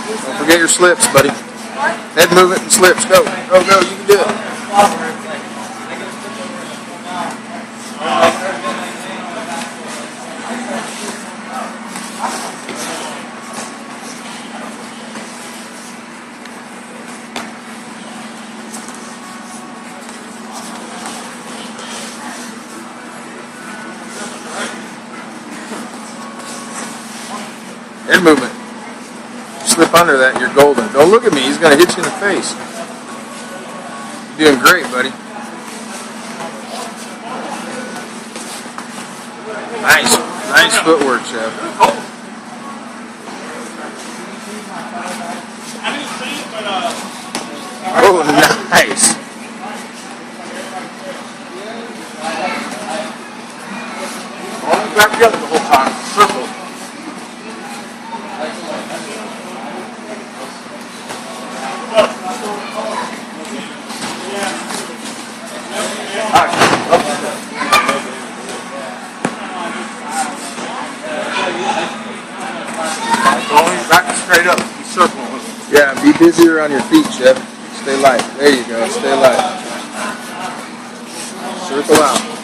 Don't forget your slips, buddy. Head movement and slips. Go. Go, go. You can do it. Head movement. Slip under that, you're golden. Don't look at me, he's going to hit you in the face. You're doing great, buddy. Nice footwork, Chef. Oh, nice. Hold it back together the whole time. Circle. Back straight up. Circle. Yeah, be busier on your feet, Chef. Stay light. There you go. Stay light. Circle out.